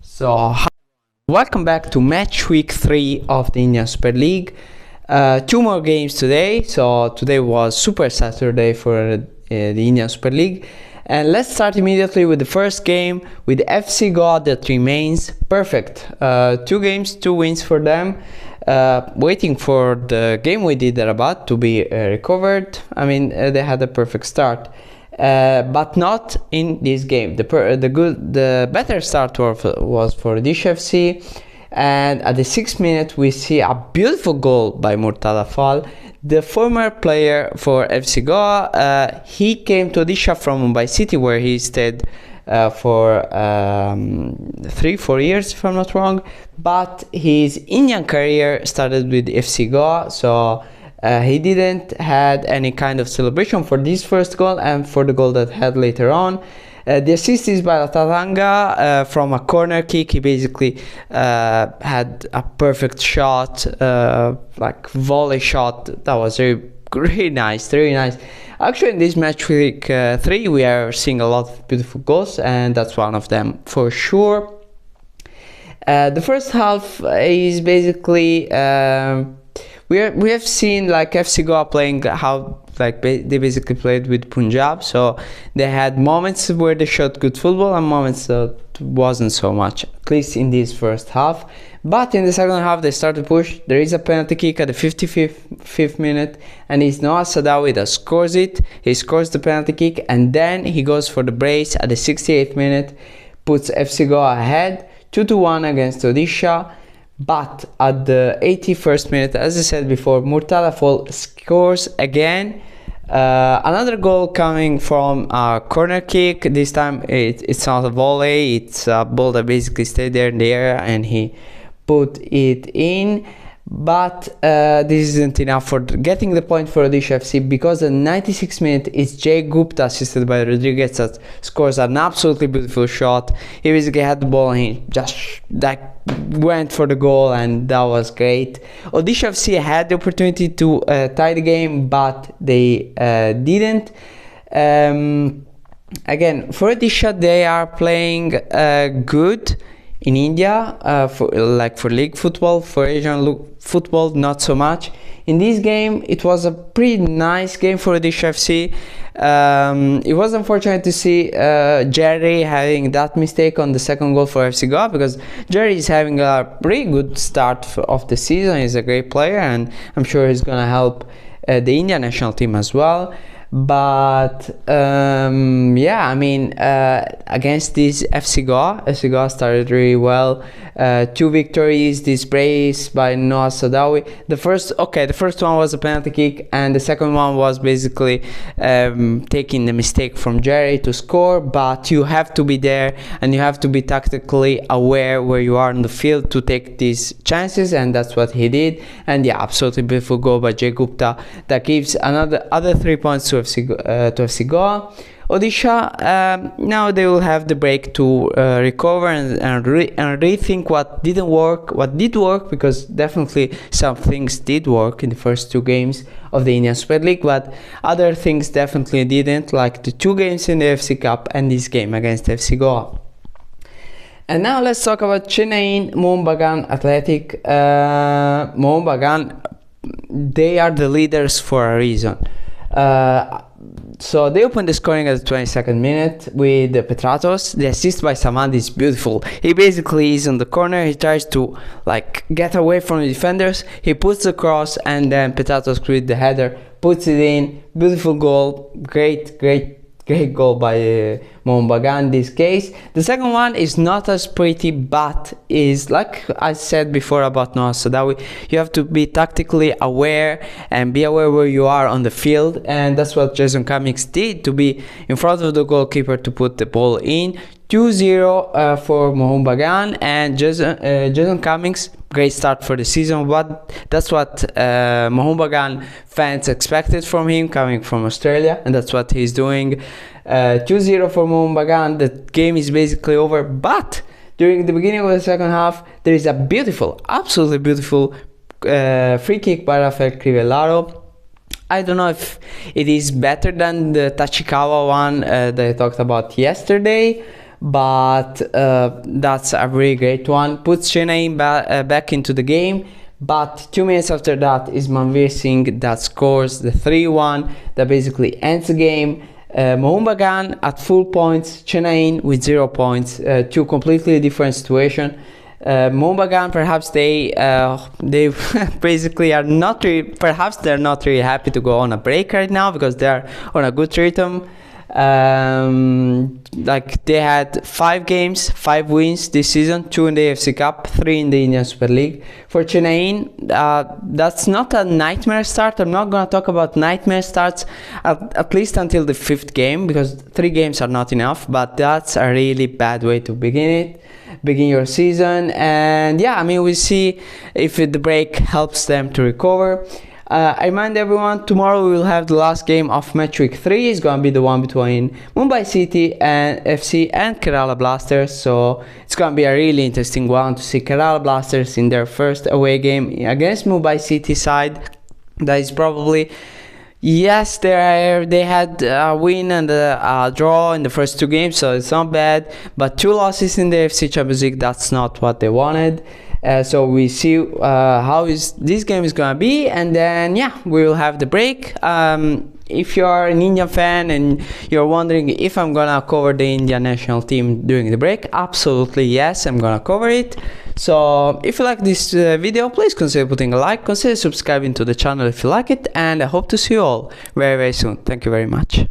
Hi, welcome back to match week 3 of the Indian Super League. Two more games today. So today was Super Saturday for the Indian Super League. And let's start immediately with the first game with FC Goa that remains perfect. 2 games, 2 wins for them. Waiting for the game with Hyderabad to be recovered. They had a perfect start. But not in this game. The better start was for Odisha FC, and at the 6th minute we see a beautiful goal by Murtada Fall, the former player for FC Goa. He came to Odisha from Mumbai City, where he stayed for 3-4 years, if I'm not wrong. But his Indian career started with FC Goa, so he didn't had any kind of celebration for this first goal and for the goal that had later on. The assist is by Latatanga from a corner kick. He basically had a perfect shot, like volley shot. That was really nice, really nice. Actually, in this match week 3, we are seeing a lot of beautiful goals, and that's one of them for sure. The first half is basically we have seen like FC Goa playing how they basically played with Punjab, so they had moments where they shot good football and moments that wasn't so much, at least in this first half. But in the second half they started to push. There is a penalty kick at the 55th minute, and it's Noah Sadawi that scores it. He scores the penalty kick, and then he goes for the brace at the 68th minute, puts FC Goa ahead 2-1 against Odisha. But at the 81st minute, as I said before, Murtada Fall scores again. Another goal coming from a corner kick. This time it's not a volley, it's a ball that basically stayed there in the air and he put it in. But this isn't enough for getting the point for Odisha FC, because the 96th minute is Jay Gupta, assisted by Rodriguez, that scores an absolutely beautiful shot. He basically had the ball and he just went for the goal, and that was great. Odisha FC had the opportunity to tie the game, but they didn't. Again, for Odisha, they are playing good in India, for league football. For Asian football, not so much. In this game, it was a pretty nice game for Odisha FC. It was unfortunate to see Jerry having that mistake on the second goal for FC Goa, because Jerry is having a pretty good start of the season. He's a great player, and I'm sure he's gonna help the Indian national team as well. But against this FC Goa started really well. 2 victories, this brace by Noah Sadawi. The first one was a penalty kick, and the second one was basically taking the mistake from Jerry to score. But you have to be there, and you have to be tactically aware where you are on the field to take these chances, and that's what he did. And yeah, absolutely beautiful goal by Jay Gupta that gives other 3 points to FC Goa. Odisha, now they will have the break to recover and rethink what did work, because definitely some things did work in the first 2 games of the Indian Super League, but other things definitely didn't, like the 2 games in the FC Cup and this game against FC Goa. And now let's talk about Chennayin, Mohun Bagan Athletic. Mohun Bagan, they are the leaders for a reason. So they opened the scoring at the 22nd minute with Petratos. The assist by Samad is beautiful. He basically is on the corner. He tries to get away from the defenders. He puts the cross, and then Petratos with the header puts it in. Beautiful goal. Great goal by Mohun Bagan in this case. The second one is not as pretty, but is, like I said before about Noah Sadawi, you have to be tactically aware and be aware where you are on the field, and that's what Jason Cummings did, to be in front of the goalkeeper to put the ball in. 2-0 for Mohun Bagan, and Jason Cummings, great start for the season. That's what Mohun Bagan fans expected from him, coming from Australia, and that's what he's doing. 2-0 for Mohun Bagan. The game is basically over, but during the beginning of the second half, there is a absolutely beautiful free kick by Rafael Crivellaro. I don't know if it is better than the Tachikawa one that I talked about yesterday, but that's a really great one. Puts Chennayin back into the game. But 2 minutes after that is Manveer Singh that scores the 3-1 that basically ends the game. Mohun Bagan at full points, Chennayin with 0 points. Two completely different situations. Mohun Bagan, perhaps they basically are not really, perhaps they're not really happy to go on a break right now because they're on a good rhythm. Like they had 5 games, 5 wins this season, 2 in the AFC Cup, 3 in the Indian Super League. For Chennayin, that's not a nightmare start. I'm not gonna talk about nightmare starts at least until the 5th game, because 3 games are not enough, but that's a really bad way to begin your season. And yeah, I mean, we'll see if the break helps them to recover. I remind everyone, tomorrow we will have the last game of Matchweek 3. It's going to be the one between Mumbai City and FC and Kerala Blasters. So it's going to be a really interesting one to see Kerala Blasters in their first away game against Mumbai City side. That is probably, yes, they had a win and a draw in the first 2 games, so it's not bad. But 2 losses in the FC Champions League, that's not what they wanted. So we see how this game is gonna be, and then yeah, we will have the break. If you are an Indian fan and you're wondering if I'm gonna cover the Indian national team during the break, absolutely yes, I'm gonna cover it. So if you like this video, please consider putting a like, consider subscribing to the channel if you like it, and I hope to see you all very soon. Thank you very much.